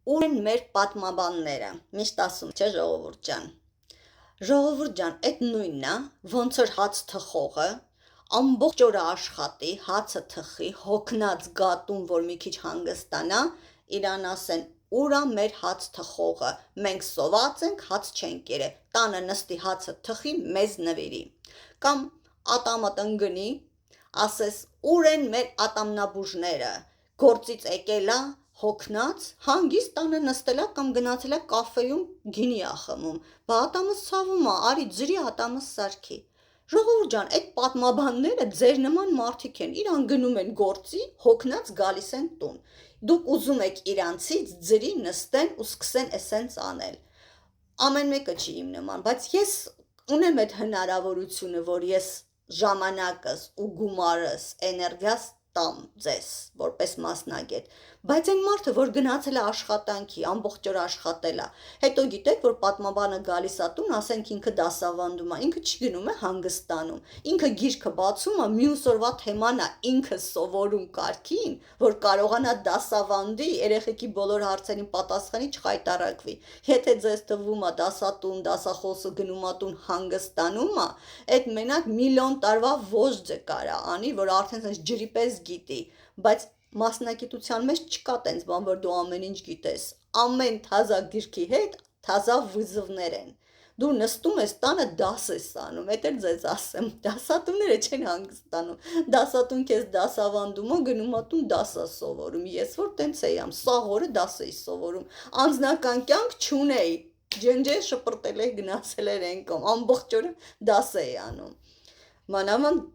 Ուր են մեր պատմաբանները, միշտ ասում չէ ժողովուրդ ջան, այդ նույնն է, ոնց որ հաց թխողը, ամբողջ օրը աշխատի, հացը թխի, հոգնած գատուն, որ մի քիչ հանգստանա, իրան ասեն, ուր է մեր հաց թխողը, մենք սոված ենք, հաց չենք կերել, տանը նստի հացը թխի, մեզ նվիրի, կամ ատամը տնգնի, ասես, ուր են մեր ատամնաբուժները, գործից եկել է, հոգնած, հանգիստ տանը նստելա կամ գնացել է կաֆեում գինի է խմում, բա ատամս ցավում է, արի ջրի ատամս սարքի։ Ժողովուրդ ջան, այդ պատմաբանները ձեր նման մարդիկ են, իրան գնում են գործի, հոգնած գալիս են տուն։ Դուք ուզում եք իրանցից ջրի նստեն ու սկսեն էսենց անել։ Ամեն մեկը չի իմ նման, բայց ես ունեմ այդ հնարավորությունը, որ ես ժամանակս ու գումարս, էներգիաս տամ ձեզ, որպես մասնագետ, բայց այն մարդը, որ գնացել է աշխատանքի, ամբողջ օր աշխատել է, հետո գիտեք, որ պատմաբանը գալիս է տուն, ասենք ինքը դասավանդում է, ինքը չի գնում է հանգստանում, ինքը գիրքը բացում է, մյուս օրվա թեման է ինքը սովորում կարգին, որ կարողանա դասավանդի, երեխեքի բոլոր հարցերին պատասխանի չխայտարակվի, եթե ձեզ թվում է դասատուն, դասախոսը գնում է տուն հանգստանում է, այդ մենակ միլիոն տարվա ոժձը կարա անի, որ արդեն sense ջրի պես գիտի, բայց մասնագիտության մեջ չկա տենց բան, որ դու ամեն ինչ գիտես, ամեն թազա գրքի հետ թազա վզվներ են, դու նստում ես տանը դաս ես անում, էդ էլ ձեզ ասեմ, դասատունները չեն հանգստանում, դասատուն քեզ դասավանդում է, գնում է տուն դաս է սովորում, ես որ տենց էի, սաղ օրը դաս էի սովորում, անձնական կյանք չունեի, ջնջե շպրտել էի, գնացել էր ենկոմ, ամբողջ օրը դաս էի անում, մանավանդ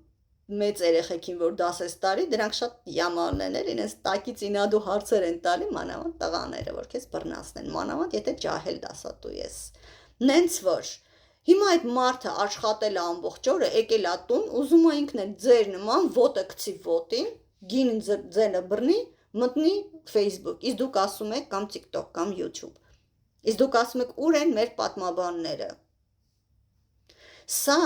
մեծ երեխեքին, որ դաս ես տարի, դրանք շատ յամանեն են, իրենց տակից ինադու հարցեր են տալի, մանավանդ տղաները, որ քեզ բռնացնեն, մանավանդ եթե ջահել դասատու ես։ Նենց որ, հիմա այդ մարդը աշխատել է ամբողջ օրը, եկել է տուն, ուզում է ինքն էլ ձեր նման ոտը գցի ոտին, գին ձենը բռնի, մտնի Facebook, իսկ դուք ասում եք կամ TikTok կամ YouTube։ Իսկ դուք ասում եք, ուր են մեր պատմաբանները։ Սա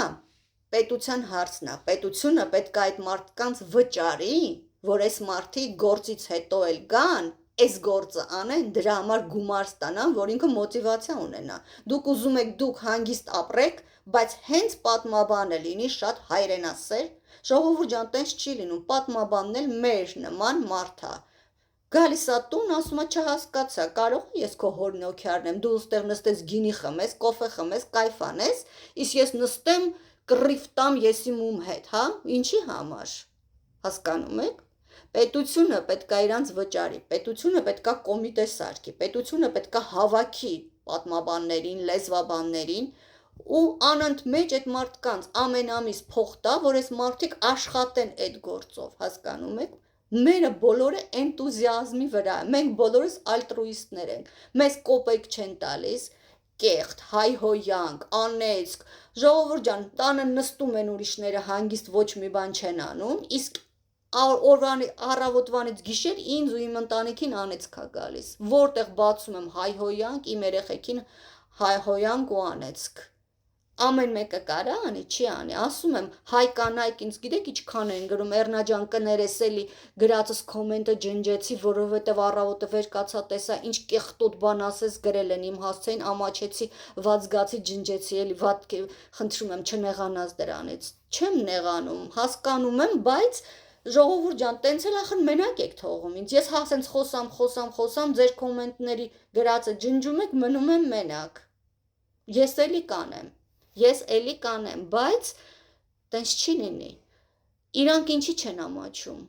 պետության հարցն է, պետությունը պետք է այդ մարդկանց վճարի, որ այս մարդիկ գործից հետո էլ գան, այս գործը անեն, դրա համար գումար ստանան, որ ինքը մոտիվացիա ունենա։ Դուք ուզում եք դուք հանգիստ ապրեք, բայց հենց պատմաբանը լինի շատ հայրենասեր, ժողովուրդ ջան, տենց չի լինում, պատմաբանն էլ մեր նման մարդ է։ Գալիս է տուն, ասում է չհասկացա, կարող ես քո հորն օգյարնեմ, դու ուստեղ նստես գինի խմես, կոֆե խմես, կայֆ անես, իսկ ես նստեմ կռիվ տամ եսի մում հետ, հա, ինչի համար, հասկանում եք, պետությունը պետք է իրանց վճարի, պետությունը պետք է կոմիտե սարքի, պետությունը պետք է հավաքի պատմաբաններին, լեզվաբաններին ու անընդմեջ այդ մարդկանց ամեն ամիս փող տա, որ այս մարդիկ աշխատեն այդ գործով, հասկանում եք, մերը բոլորը էնտուզիազմի վրա, մենք բոլորս ալտրուիստներ ենք, մեզ կոպեկ չեն տալիս, կեղտ, հայհոյանք, անեծք, ժողովուրդ ջան, տանը նստում են ուրիշները հանգիստ ոչ մի բան չեն անում, իսկ առավոտվանից գիշեր ինձ ու իմ ընտանիքին անեծք է գալիս, որտեղ բացում եմ հայհոյանք, իմ երեխեքին հայհոյանք ու անեծք, ամեն մեկը կարա անի, չի անի, ասում եմ, հայ կանայք ինձ գիտեք ինչքան են գրում, Էռնա ջան կներես էլի գրածս կոմենտը ջնջեցի, որովհետև առավոտը վեր կացա տեսա, ինչ կեղտոտ բան ասես գրել են իմ հասցեին, ամաչեցի, վատ զգացի, ջնջեցի, էլի վատ խնդրում եմ, չնեղանաս դրանից, չեմ նեղանում, հասկանում եմ, բայց ժողովուրդ ջան, տենց էլ ախր մենակ եք թողում ինձ, ես հասենց խոսամ, ձեր կոմենտների գրածը ջնջում եք, մնում եմ մենակ, ես էլի կանեմ, բայց տենց չի լինի, իրանք ինչի չեն ամաչում,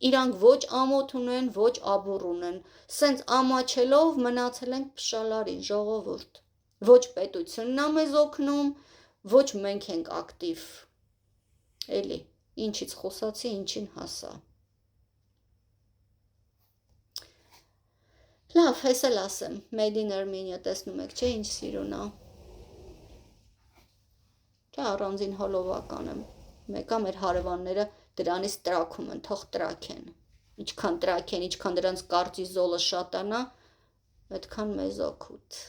իրանք ոչ ամոթ ունեն, ոչ աբուր ունեն, սենց ամաչելով մնացել ենք փշալարին, ժողովուրդ, ոչ պետությունն է մեզ օգնում, ոչ մենք ենք ակտիվ, էլի, ինչից խոսացի, ինչին հասա։ Լավ, ես էլ ասեմ, Made in Armenia տեսնում եք, չէ, ինչ սիրուն է։ Չէ, առանձին հոլովական եմ, մեկա մեր հարևանները դրանից տրաքում են, թող տրաքեն, ինչքան տրաքեն, ինչքան դրանց կարտիզոլը շատանա, այդքան մեզ օգուտ։